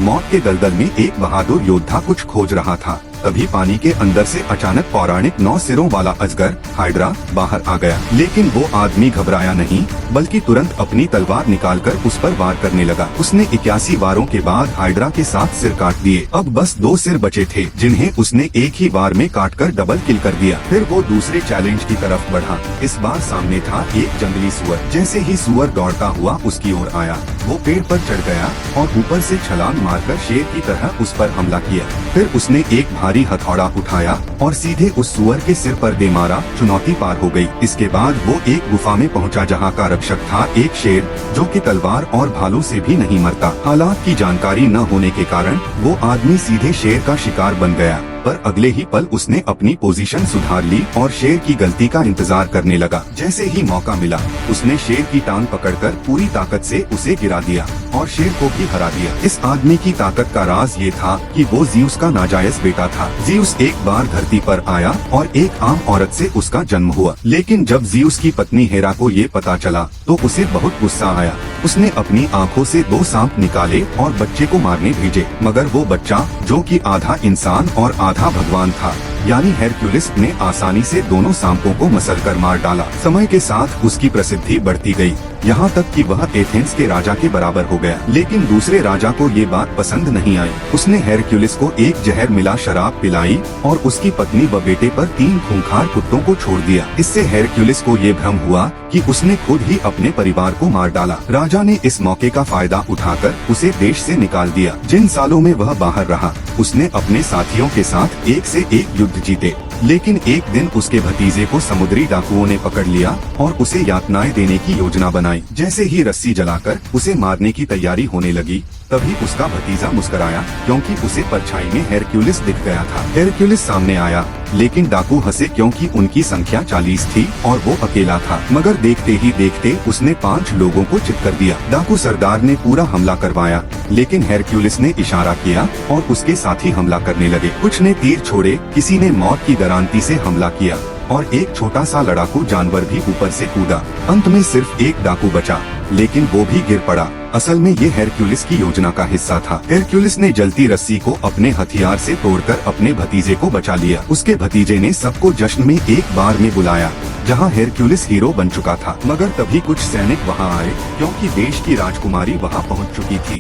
मौत के दलदल में एक बहादुर योद्धा कुछ खोज रहा था। तभी पानी के अंदर से अचानक पौराणिक 9 सिरों वाला अजगर हाइड्रा बाहर आ गया। लेकिन वो आदमी घबराया नहीं, बल्कि तुरंत अपनी तलवार निकालकर उस पर वार करने लगा। उसने 81 वारों के बाद हाइड्रा के 7 सिर काट दिए। अब बस 2 सिर बचे थे, जिन्हें उसने एक ही वार में काटकर डबल किल कर दिया। फिर वो दूसरे चैलेंज की तरफ बढ़ा। इस बार सामने था एक जंगली सुअर। जैसे ही सुअर दौड़ता हुआ उसकी ओर आया, वो पेड़ पर चढ़ गया और ऊपर से छलांग मारकर शेर की तरह उस पर हमला किया। फिर उसने एक भारी हथौड़ा उठाया और सीधे उस सुअर के सिर पर दे मारा। चुनौती पार हो गई। इसके बाद वो एक गुफा में पहुंचा, जहां का रक्षक था एक शेर, जो कि तलवार और भालू से भी नहीं मरता। हालात की जानकारी न होने के कारण वो आदमी सीधे शेर का शिकार बन गया। पर अगले ही पल उसने अपनी पोजीशन सुधार ली और शेर की गलती का इंतजार करने लगा। जैसे ही मौका मिला, उसने शेर की टांग पकड़कर पूरी ताकत से उसे गिरा दिया और शेर को भी हरा दिया। इस आदमी की ताकत का राज ये था कि वो ज़ीउस का नाजायज बेटा था। ज़ीउस एक बार धरती पर आया और एक आम औरत से उसका जन्म हुआ। लेकिन जब ज़ीउस की पत्नी हेरा को ये पता चला तो उसे बहुत गुस्सा आया। उसने अपनी आंखों से 2 सांप निकाले और बच्चे को मारने भेजे। मगर वो बच्चा, जो कि आधा इंसान और आधा भगवान था, यानी हेरक्युलिस, ने आसानी से दोनों सांपों को मसलकर मार डाला। समय के साथ उसकी प्रसिद्धि बढ़ती गई, यहाँ तक कि वह एथेंस के राजा के बराबर हो गया। लेकिन दूसरे राजा को ये बात पसंद नहीं आई। उसने हेरक्युलिस को एक जहर मिला शराब पिलाई और उसकी पत्नी व बेटे पर 3 खूंखार कुत्तों को छोड़ दिया। इससे हेरक्युलिस को ये भ्रम हुआ कि उसने खुद ही अपने परिवार को मार डाला। राजा ने इस मौके का फायदा उठाकर उसे देश से निकाल दिया। जिन सालों में वह बाहर रहा, उसने अपने साथियों के साथ एक से एक युद्ध जीते। लेकिन एक दिन उसके भतीजे को समुद्री डाकुओं ने पकड़ लिया और उसे यातनाएं देने की योजना बनाई। जैसे ही रस्सी जलाकर उसे मारने की तैयारी होने लगी, तभी उसका भतीजा मुस्कुराया, क्योंकि उसे परछाई में हेरक्युलिस दिख गया था। हेरक्युलिस सामने आया, लेकिन डाकू हंसे, क्योंकि उनकी संख्या 40 थी और वो अकेला था। मगर देखते ही देखते उसने 5 लोगों को चित कर दिया। डाकू सरदार ने पूरा हमला करवाया, लेकिन हेरक्युलिस ने इशारा किया और उसके साथी हमला करने लगे। कुछ ने तीर छोड़े, किसी ने मौत की दरांती से हमला किया और एक छोटा सा लड़ाकू जानवर भी ऊपर से कूदा। अंत में सिर्फ एक डाकू बचा, लेकिन वो भी गिर पड़ा। असल में ये हेरक्युलिस की योजना का हिस्सा था। हेरक्युलिस ने जलती रस्सी को अपने हथियार से तोड़कर अपने भतीजे को बचा लिया। उसके भतीजे ने सबको जश्न में एक बार में बुलाया, जहां हेरक्युलिस हीरो बन चुका था। मगर तभी कुछ सैनिक वहां आए, क्योंकि देश की राजकुमारी वहां पहुंच चुकी थी।